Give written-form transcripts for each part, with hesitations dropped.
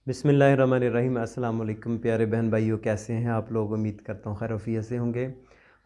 बिस्मिल्लाहिर्रहमानिर्रहीम। अस्सलाम वालेकुम प्यारे बहन भाइयों, कैसे हैं आप लोग। उम्मीद करता हूँ खैरियत से होंगे।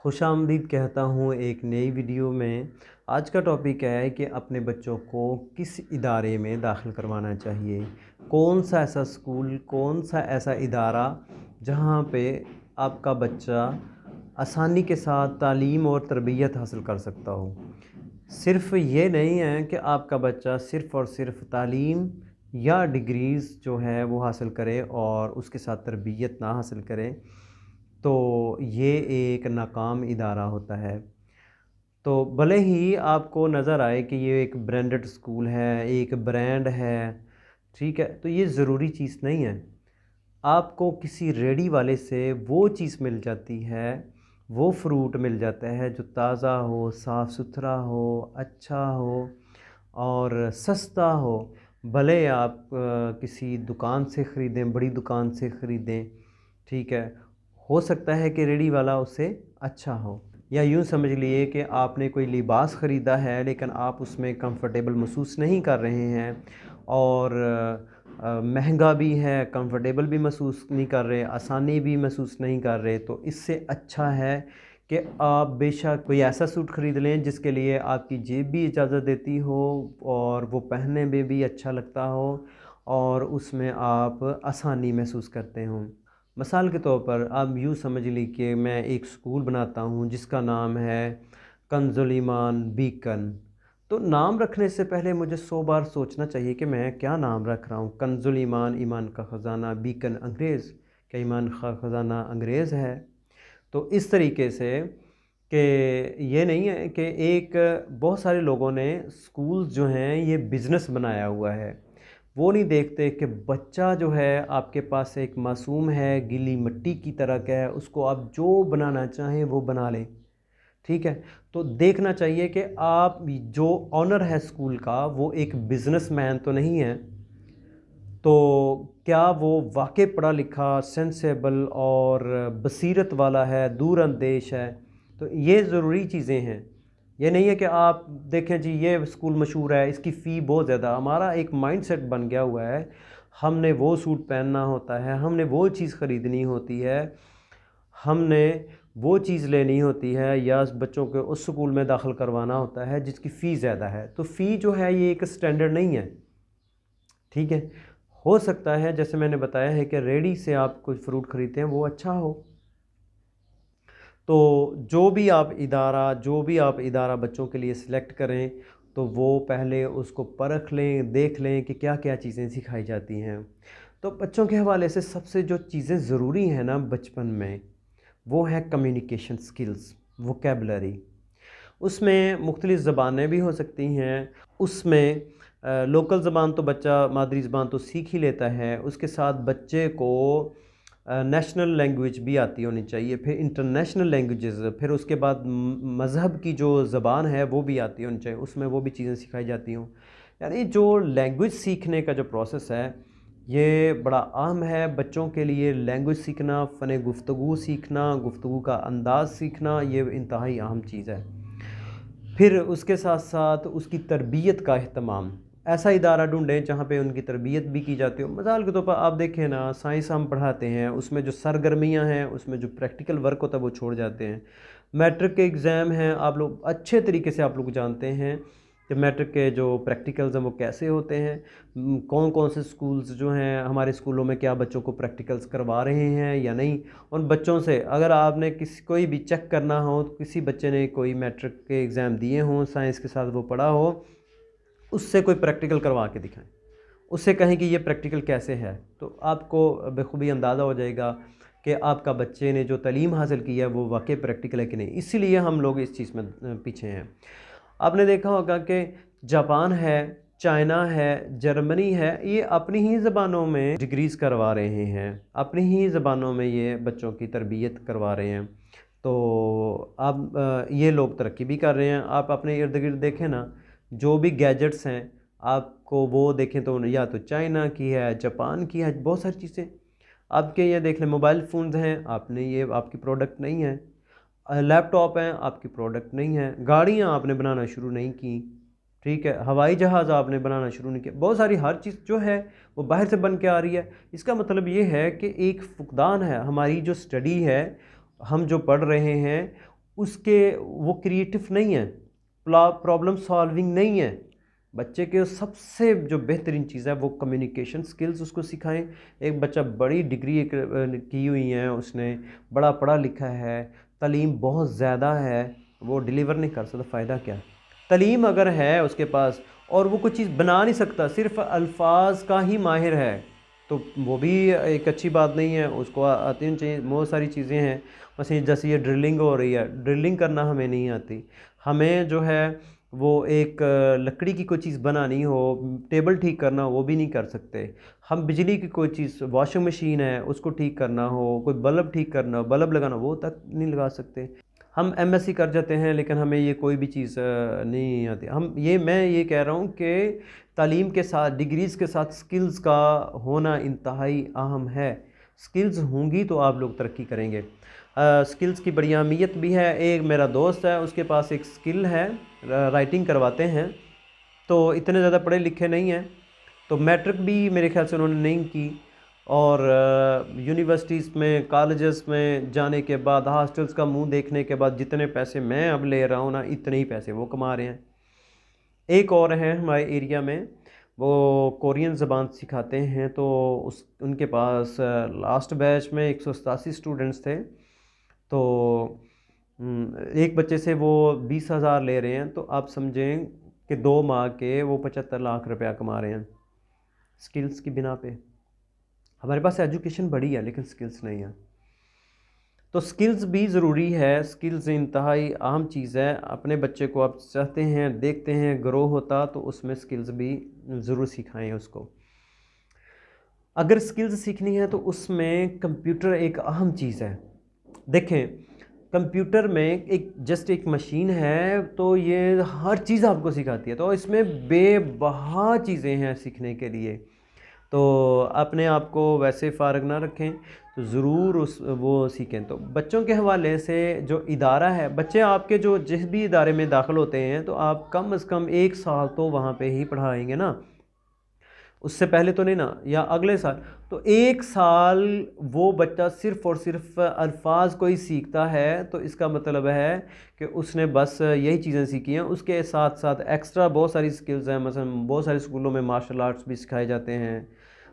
खुशामदीद कहता हूँ एक नई वीडियो में। आज का टॉपिक है कि अपने बच्चों को किस इदारे में दाखिल करवाना चाहिए। कौन सा ऐसा स्कूल, कौन सा ऐसा इदारा जहाँ पे आपका बच्चा आसानी के साथ तालीम और तरबियत हासिल कर सकता हो। सिर्फ़ ये नहीं है कि आपका बच्चा सिर्फ़ और सिर्फ़ तालीम या डिग्रीज़ जो है वो हासिल करे और उसके साथ तरबियत ना हासिल करे, तो ये एक नाकाम इदारा होता है। तो भले ही आपको नज़र आए कि ये एक ब्रांडेड स्कूल है, एक ब्रांड है, ठीक है, तो ये ज़रूरी चीज़ नहीं है। आपको किसी रेडी वाले से वो चीज़ मिल जाती है, वो फ्रूट मिल जाता है जो ताज़ा हो, साफ़ सुथरा हो, अच्छा हो और सस्ता हो। भले आप किसी दुकान से ख़रीदें, बड़ी दुकान से ख़रीदें, ठीक है, हो सकता है कि रेडी वाला उससे अच्छा हो। या यूँ समझ लिए कि आपने कोई लिबास ख़रीदा है लेकिन आप उसमें कंफर्टेबल महसूस नहीं कर रहे हैं और महंगा भी है, कंफर्टेबल भी महसूस नहीं कर रहे, आसानी भी महसूस नहीं कर रहे, तो इससे अच्छा है कि आप बेशक कोई ऐसा सूट ख़रीद लें जिसके लिए आपकी जेब भी इजाज़त देती हो और वो पहनने में भी अच्छा लगता हो और उसमें आप आसानी महसूस करते हों। मिसाल के तौर पर आप यूँ समझ लीजिए मैं एक स्कूल बनाता हूँ जिसका नाम है कंजुल ईमान बीकन। तो नाम रखने से पहले मुझे 100 बार सोचना चाहिए कि मैं क्या नाम रख रहा हूँ। कंजुल ईमान, ईमान का ख़जाना, बीकन अंग्रेज़, क्या ईमान का ख़जाना अंग्रेज़ है? तो इस तरीके से कि ये नहीं है कि एक बहुत सारे लोगों ने स्कूल्स जो हैं ये बिज़नेस बनाया हुआ है। वो नहीं देखते कि बच्चा जो है आपके पास एक मासूम है, गीली मिट्टी की तरह का है, उसको आप जो बनाना चाहें वो बना लें, ठीक है। तो देखना चाहिए कि आप जो ऑनर है स्कूल का वो एक बिज़नेसमैन तो नहीं है, तो क्या वो वाक़ई पढ़ा लिखा, सेंसेबल और बसीरत वाला है, दूरअंदेश है। तो ये ज़रूरी चीज़ें हैं। ये नहीं है कि आप देखें जी ये स्कूल मशहूर है, इसकी फ़ी बहुत ज़्यादा। हमारा एक माइंडसेट बन गया हुआ है, हमने वो सूट पहनना होता है, हमने वो चीज़ ख़रीदनी होती है, हमने वो चीज़ लेनी होती है या बच्चों को उस स्कूल में दाखिल करवाना होता है जिसकी फ़ी ज़्यादा है। तो फ़ी जो है ये एक स्टैंडर्ड नहीं है, ठीक है। हो सकता है जैसे मैंने बताया है कि रेडी से आप कोई फ्रूट ख़रीदते हैं वो अच्छा हो। तो जो भी आप इदारा बच्चों के लिए सिलेक्ट करें तो वो पहले उसको परख लें, देख लें कि क्या-क्या चीज़ें सिखाई जाती हैं। तो बच्चों के हवाले से सबसे जो चीज़ें ज़रूरी हैं ना बचपन में, वो है कम्युनिकेशन स्किल्स, वोकैबुलरी। उसमें मुख्तलिफ़ ज़बानें भी हो सकती हैं। उसमें लोकल ज़बान तो बच्चा मादरी ज़बान तो सीख ही लेता है, उसके साथ बच्चे को नेशनल लैंग्वेज भी आती होनी चाहिए, फिर इंटरनेशनल लैंग्वेजेस, फिर उसके बाद मज़हब की जो ज़बान है वो भी आती होनी चाहिए, उसमें वो भी चीज़ें सिखाई जाती हों। यानी जो लैंग्वेज सीखने का जो प्रोसेस है ये बड़ा अहम है बच्चों के लिए। लैंग्वेज सीखना, फ़न गुफ्तगू सीखना, गुफ्तगू का अंदाज़ सीखना, ये इंतहाई अहम चीज़ है। फिर उसके साथ साथ उसकी तरबियत का अहतमाम, ऐसा इदारा ढूँढें जहाँ पे उनकी तरबियत भी की जाती हो। मिसाल के तौर पर आप देखें ना, साइंस हम पढ़ाते हैं, उसमें जो सरगर्मियाँ हैं, उसमें जो प्रैक्टिकल वर्क होता है वो छोड़ जाते हैं। मैट्रिक के एग्ज़ाम हैं, आप लोग अच्छे तरीके से आप लोग जानते हैं कि मैट्रिक के जो प्रैक्टिकल्स हैं वो कैसे होते हैं। कौन-कौन से स्कूल्स जो हैं, हमारे स्कूलों में क्या बच्चों को प्रैक्टिकल्स करवा रहे हैं या नहीं। उन बच्चों से अगर आपने कोई भी चेक करना हो, तो किसी बच्चे ने कोई मैट्रिक के एग्ज़ाम दिए हों, साइंस के साथ वो पढ़ा हो, उससे कोई प्रैक्टिकल करवा के दिखाएं, उससे कहें कि ये प्रैक्टिकल कैसे है, तो आपको बखूबी अंदाज़ा हो जाएगा कि आपका बच्चे ने जो तालीम हासिल की है वो वाकई प्रैक्टिकल है कि नहीं। इसीलिए हम लोग इस चीज़ में पीछे हैं। आपने देखा होगा कि जापान है, चाइना है, जर्मनी है, ये अपनी ही ज़बानों में डिग्रीज़ करवा रहे हैं, अपनी ही ज़बानों में ये बच्चों की तरबियत करवा रहे हैं। तो अब ये लोग तरक्की भी कर रहे हैं। आप अपने इर्द-गिर्द देखें ना, जो भी गैजेट्स हैं, आपको वो देखें तो या तो चाइना की है, जापान की है, बहुत सारी चीज़ें। आपके ये देख लें, मोबाइल फ़ोन्स हैं, आपने ये आपकी प्रोडक्ट नहीं है। लैपटॉप हैं, आपकी प्रोडक्ट नहीं है। गाड़ियाँ आपने बनाना शुरू नहीं की, ठीक है, हवाई जहाज़ आपने बनाना शुरू नहीं किया, बहुत सारी हर चीज़ जो है वो बाहर से बन के आ रही है। इसका मतलब ये है कि एक फुकदान है, हमारी जो स्टडी है, हम जो पढ़ रहे हैं उसके, वो क्रिएटिव नहीं है, प्रॉब्लम सॉल्विंग नहीं है। बच्चे के सबसे जो बेहतरीन चीज़ है वो कम्युनिकेशन स्किल्स उसको सिखाएं। एक बच्चा बड़ी डिग्री की हुई है, उसने बड़ा पढ़ा लिखा है, तालीम बहुत ज़्यादा है, वो डिलीवर नहीं कर सकता, फ़ायदा क्या है? तालीम अगर है उसके पास और वो कोई चीज़ बना नहीं सकता, सिर्फ अल्फाज का ही माहिर है, तो वो भी एक अच्छी बात नहीं है। उसको आती नहीं चाहिए, बहुत सारी चीज़ें हैं। वैसे जैसे ये ड्रिलिंग हो रही है, ड्रिलिंग करना हमें नहीं आती। हमें जो है वो एक लकड़ी की कोई चीज़ बनानी हो, टेबल ठीक करना हो, वो भी नहीं कर सकते। हम बिजली की कोई चीज़, वॉशिंग मशीन है उसको ठीक करना हो, कोई बल्ब ठीक करना हो, बल्ब लगाना हो, वो तक नहीं लगा सकते। हम एमएससी कर जाते हैं लेकिन हमें ये कोई भी चीज़ नहीं आती। मैं ये कह रहा हूँ कि तालीम के साथ, डिग्रीज़ के साथ स्किल्स का होना इंतहाई अहम है। स्किल्स होंगी तो आप लोग तरक्की करेंगे। स्किल्स की बड़ी अहमियत भी है। एक मेरा दोस्त है, उसके पास एक स्किल है, राइटिंग करवाते हैं, तो इतने ज़्यादा पढ़े लिखे नहीं हैं, तो मैट्रिक भी मेरे ख्याल से उन्होंने नहीं की, और यूनिवर्सिटीज़ में, कॉलेजेस में जाने के बाद, हॉस्टल्स का मुंह देखने के बाद जितने पैसे मैं अब ले रहा हूँ ना, इतने ही पैसे वो कमा रहे हैं। एक और हैं हमारे एरिया में, वो कोरियन ज़बान सिखाते हैं, तो उनके पास लास्ट बैच में 187 स्टूडेंट्स थे, तो एक बच्चे से वो 20,000 ले रहे हैं, तो आप समझें कि 2 माह के वो 75 लाख रुपया कमा रहे हैं स्किल्स की बिना पे। हमारे पास एजुकेशन बड़ी है लेकिन स्किल्स नहीं है, तो स्किल्स भी ज़रूरी है। स्किल्स इंतहाई अहम चीज़ है। अपने बच्चे को आप चाहते हैं, देखते हैं ग्रो होता, तो उसमें स्किल्स भी ज़रूर सिखाएं उसको। अगर स्किल्स सीखनी है तो उसमें कंप्यूटर एक अहम चीज़ है। देखें, कंप्यूटर में एक मशीन है, तो ये हर चीज़ आपको सिखाती है, तो इसमें बेबहा चीज़ें हैं सीखने के लिए। तो अपने आप को वैसे फ़ारग ना रखें, तो ज़रूर वो सीखें। तो बच्चों के हवाले से जो इदारा है, बच्चे आपके जो जिस भी इदारे में दाखिल होते हैं, तो आप कम से कम 1 साल तो वहाँ पे ही पढ़ाएंगे ना, उससे पहले तो नहीं ना, या अगले साल। तो 1 साल वो बच्चा सिर्फ़ और सिर्फ अल्फाज को ही सीखता है, तो इसका मतलब है कि उसने बस यही चीज़ें सीखी हैं। उसके साथ साथ एक्स्ट्रा बहुत सारी स्किल्स हैं, मसलन बहुत सारे स्कूलों में मार्शल आर्ट्स भी सिखाए जाते हैं,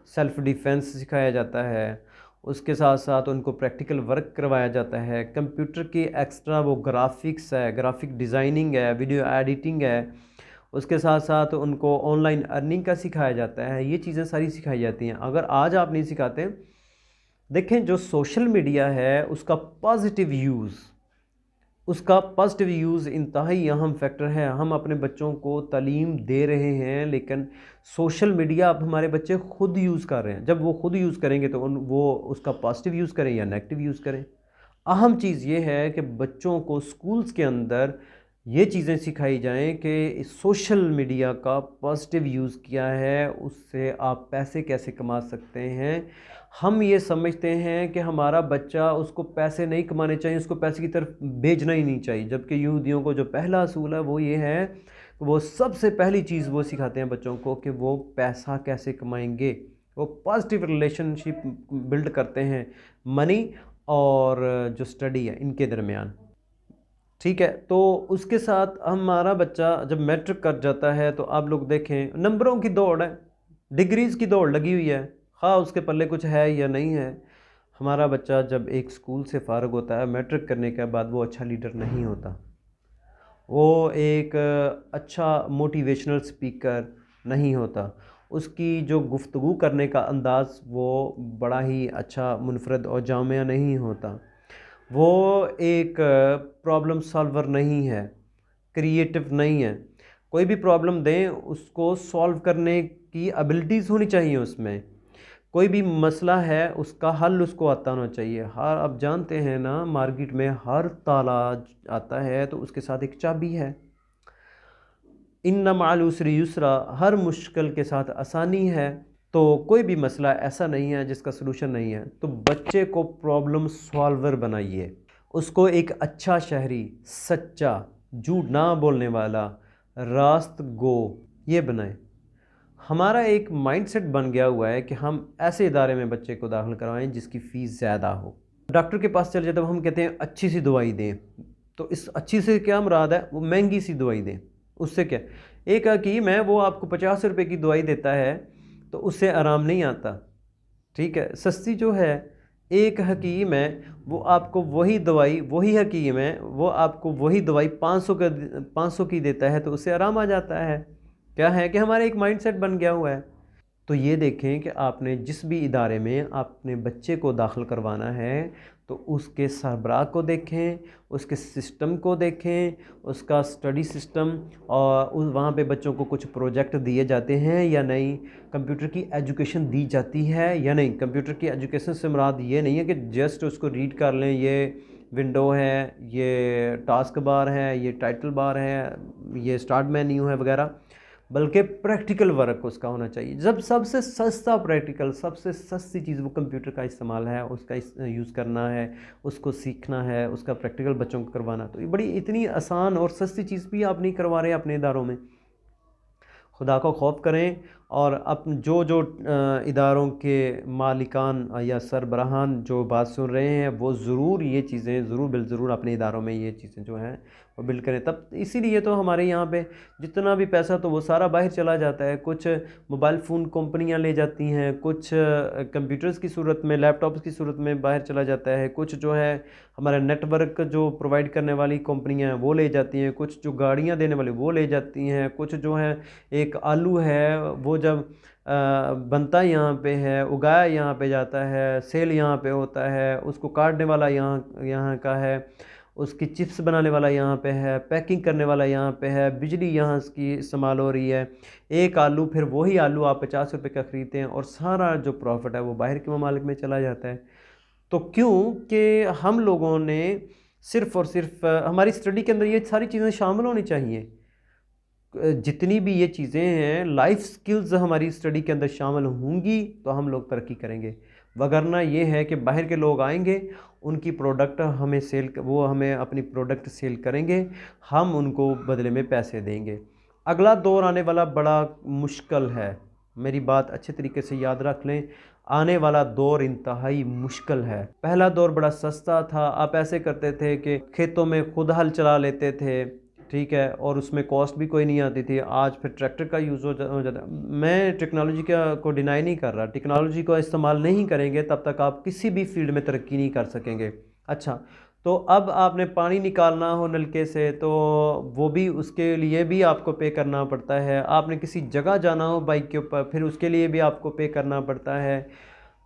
सेल्फ़ डिफेंस सिखाया जाता है, उसके साथ साथ उनको प्रैक्टिकल वर्क करवाया जाता है। कंप्यूटर की एक्स्ट्रा वो ग्राफिक्स है, ग्राफिक डिज़ाइनिंग है, वीडियो एडिटिंग है, उसके साथ साथ उनको ऑनलाइन अर्निंग का सिखाया जाता है। ये चीज़ें सारी सिखाई जाती हैं। अगर आज आप नहीं सिखाते, देखें जो सोशल मीडिया है उसका पॉजिटिव यूज़ इंतहाई अहम फैक्टर है। हम अपने बच्चों को तालीम दे रहे हैं, लेकिन सोशल मीडिया अब हमारे बच्चे खुद यूज़ कर रहे हैं। जब वो खुद यूज़ करेंगे तो वो उसका पॉजिटिव यूज़ करें या नेगेटिव यूज़ करें। अहम चीज़ ये है कि बच्चों को स्कूल्स के अंदर ये चीज़ें सिखाई जाएं कि सोशल मीडिया का पॉजिटिव यूज़ क्या है, उससे आप पैसे कैसे कमा सकते हैं। हम ये समझते हैं कि हमारा बच्चा, उसको पैसे नहीं कमाने चाहिए, उसको पैसे की तरफ भेजना ही नहीं चाहिए, जबकि यहूदियों को जो पहला असूल है वो ये है, वो सबसे पहली चीज़ वो सिखाते हैं बच्चों को कि वो पैसा कैसे कमाएंगे। वो पॉजिटिव रिलेशनशिप बिल्ड करते हैं मनी और जो स्टडी है इनके दरमियान। ठीक है, तो उसके साथ हमारा बच्चा जब मैट्रिक कर जाता है, तो आप लोग देखें नंबरों की दौड़ है, डिग्रीज़ की दौड़ लगी हुई है, हाँ उसके पल्ले कुछ है या नहीं है। हमारा बच्चा जब एक स्कूल से फ़ारग होता है मैट्रिक करने के बाद, वो अच्छा लीडर नहीं होता, वो एक अच्छा मोटिवेशनल स्पीकर नहीं होता, उसकी जो गुफ्तगू करने का अंदाज़ वो बड़ा ही अच्छा, मुनफरद और जामिया नहीं होता, वो एक प्रॉब्लम सॉल्वर नहीं है, क्रिएटिव नहीं है। कोई भी प्रॉब्लम दें उसको सॉल्व करने की एबिलिटीज़ होनी चाहिए उसमें। कोई भी मसला है उसका हल उसको आता होना चाहिए। हर, आप जानते हैं ना, मार्केट में हर ताला आता है तो उसके साथ एक चाबी है। इन्ना मअल उसरि युसरा, हर मुश्किल के साथ आसानी है। तो कोई भी मसला ऐसा नहीं है जिसका सलूशन नहीं है। तो बच्चे को प्रॉब्लम सॉल्वर बनाइए, उसको एक अच्छा शहरी, सच्चा, झूठ ना बोलने वाला, रास्त गो, ये बनाएं। हमारा एक माइंडसेट बन गया हुआ है कि हम ऐसे इदारे में बच्चे को दाखिल करवाएं जिसकी फ़ीस ज़्यादा हो। डॉक्टर के पास चले जाते हम कहते हैं अच्छी सी दवाई दें, तो इस अच्छी से क्या मुराद है, वो महंगी सी दवाई दें। उससे क्या, एक हकीम है वो आपको 50 रुपये की दवाई देता है तो उससे आराम नहीं आता, ठीक है। सस्ती जो है, एक हकीम है वो आपको वही दवाई, वही हकीम है वो आपको वही दवाई 500 की देता है तो उससे आराम आ जाता है। क्या है कि हमारा एक माइंडसेट बन गया हुआ है। तो ये देखें कि आपने जिस भी इदारे में आपने बच्चे को दाखिल करवाना है तो उसके सरबराह को देखें, उसके सिस्टम को देखें, उसका स्टडी सिस्टम, और वहाँ पे बच्चों को कुछ प्रोजेक्ट दिए जाते हैं या नहीं, कंप्यूटर की एजुकेशन दी जाती है या नहीं। कंप्यूटर की एजुकेशन से मुराद ये नहीं है कि जस्ट उसको रीड कर लें, ये विंडो है, ये टास्क बार है, ये टाइटल बार है, ये स्टार्ट मेन्यू है वगैरह, बल्कि प्रैक्टिकल वर्क उसका होना चाहिए। जब सबसे सस्ता प्रैक्टिकल, सबसे सस्ती चीज़ वो कंप्यूटर का इस्तेमाल है, उसका यूज़ करना है, उसको सीखना है, उसका प्रैक्टिकल बच्चों को करवाना, तो ये बड़ी इतनी आसान और सस्ती चीज़ भी आप नहीं करवा रहे अपने इदारों में। खुदा का खौफ करें और जो जो इदारों के मालिकान या सरबराहान जो बात सुन रहे हैं वो ज़रूर ये चीज़ें ज़रूर बिलज़रूर अपने इदारों में ये चीज़ें जो हैं वो बिल्ड करें। तब इसीलिए तो हमारे यहाँ पे जितना भी पैसा तो वो सारा बाहर चला जाता है। कुछ मोबाइल फ़ोन कंपनियाँ ले जाती हैं, कुछ कंप्यूटर्स की सूरत में, लैपटॉप्स की सूरत में बाहर चला जाता है, कुछ जो है हमारा नेटवर्क जो प्रोवाइड करने वाली कंपनियाँ हैं वो ले जाती हैं, कुछ जो गाड़ियाँ देने वाली वो ले जाती हैं, कुछ जो है एक आलू है वो जब बनता यहाँ पे है, उगाया यहाँ पे जाता है, सेल यहाँ पे होता है, उसको काटने वाला यहाँ का है, उसकी चिप्स बनाने वाला यहाँ पे है, पैकिंग करने वाला यहाँ पे है, बिजली यहाँ की इस्तेमाल हो रही है। एक आलू, फिर वही आलू आप 50 रुपये का ख़रीदते हैं और सारा जो प्रॉफिट है वो बाहर के ममालिक में चला जाता है। तो क्यों कि हम लोगों ने सिर्फ़ और सिर्फ हमारी स्टडी के अंदर ये सारी चीज़ें शामिल होनी चाहिए। जितनी भी ये चीज़ें हैं, लाइफ स्किल्स हमारी स्टडी के अंदर शामिल होंगी तो हम लोग तरक्की करेंगे। वगरना ये है कि बाहर के लोग आएंगे, उनकी प्रोडक्ट हमें वो हमें अपनी प्रोडक्ट सेल करेंगे, हम उनको बदले में पैसे देंगे। अगला दौर आने वाला बड़ा मुश्किल है, मेरी बात अच्छे तरीके से याद रख लें। आने वाला दौर इंतहाई मुश्किल है। पहला दौर बड़ा सस्ता था, आप ऐसे करते थे कि खेतों में खुद हल चला लेते थे, ठीक है, और उसमें कॉस्ट भी कोई नहीं आती थी। आज फिर ट्रैक्टर का यूज़ हो जाता है। मैं टेक्नोलॉजी को डिनाई नहीं कर रहा, टेक्नोलॉजी को इस्तेमाल नहीं करेंगे तब तक आप किसी भी फील्ड में तरक्की नहीं कर सकेंगे। अच्छा, तो अब आपने पानी निकालना हो नलके से तो वो भी, उसके लिए भी आपको पे करना पड़ता है। आपने किसी जगह जाना हो बाइक के ऊपर, फिर उसके लिए भी आपको पे करना पड़ता है।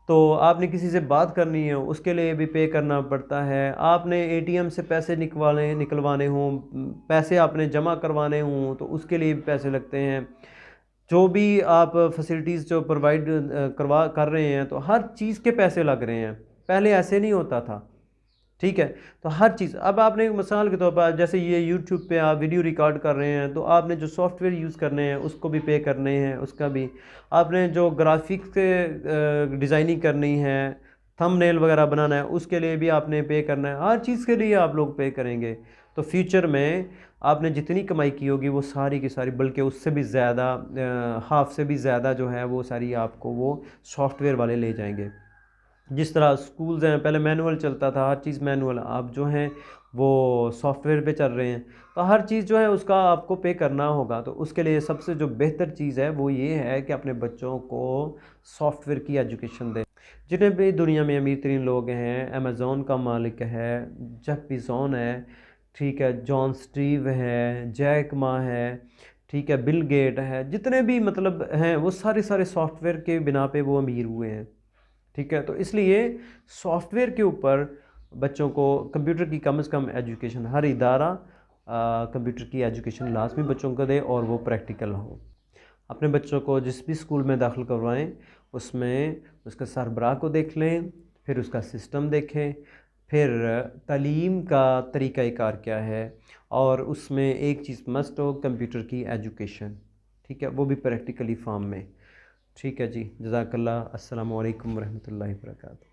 तो आपने किसी से बात करनी है उसके लिए भी पे करना पड़ता है। आपने एटीएम से पैसे निकलवाने हों, पैसे आपने जमा करवाने हों तो उसके लिए भी पैसे लगते हैं। जो भी आप फैसिलिटीज़ जो प्रोवाइड कर रहे हैं तो हर चीज़ के पैसे लग रहे हैं। पहले ऐसे नहीं होता था, ठीक है। तो हर चीज़, अब आपने मिसाल के तौर पर जैसे ये यूट्यूब पे आप वीडियो रिकॉर्ड कर रहे हैं तो आपने जो सॉफ्टवेयर यूज़ करने हैं उसको भी पे करने हैं, उसका भी। आपने जो ग्राफिक्स के डिज़ाइनिंग करनी है, थंबनेल वगैरह बनाना है, उसके लिए भी आपने पे करना है। हर चीज़ के लिए आप लोग पे करेंगे तो फ्यूचर में आपने जितनी कमाई की होगी वो सारी की सारी, बल्कि उससे भी ज़्यादा, हाफ से भी ज़्यादा जो है वो सारी आपको वो सॉफ्टवेयर वाले ले जाएंगे। जिस तरह स्कूल्स हैं, पहले मैनुअल चलता था, हर चीज़ मैनुअल, आप जो हैं वो सॉफ्टवेयर पे चल रहे हैं, तो हर चीज़ जो है उसका आपको पे करना होगा। तो उसके लिए सबसे जो बेहतर चीज़ है वो ये है कि अपने बच्चों को सॉफ्टवेयर की एजुकेशन दें। जितने भी दुनिया में अमीर तरीन लोग हैं, अमेज़ॉन का मालिक है, जेफ बेज़ोस है, ठीक है, जॉन स्टीव है, जैक मा है, ठीक है, बिल गेट है, जितने भी मतलब हैं वो सारे सॉफ्टवेयर के बिना पे वो अमीर हुए हैं, ठीक है। तो इसलिए सॉफ्टवेयर के ऊपर बच्चों को कंप्यूटर की कम से कम एजुकेशन, हर इदारा कंप्यूटर की एजुकेशन लाजमी बच्चों को दे और वो प्रैक्टिकल हो। अपने बच्चों को जिस भी स्कूल में दाखिल करवाएं उसमें उसका सरबराह को देख लें, फिर उसका सिस्टम देखें, फिर तालीम का तरीक़ाकार क्या है, और उसमें एक चीज़ मस्ट हो, कंप्यूटर की एजुकेशन, ठीक है, वो भी प्रैक्टिकली फॉर्म में। ठीक है जी, जज़ाकल्लाह। अस्सलामु अलैकुम वरहमतुल्लाहि वबरकातुहू।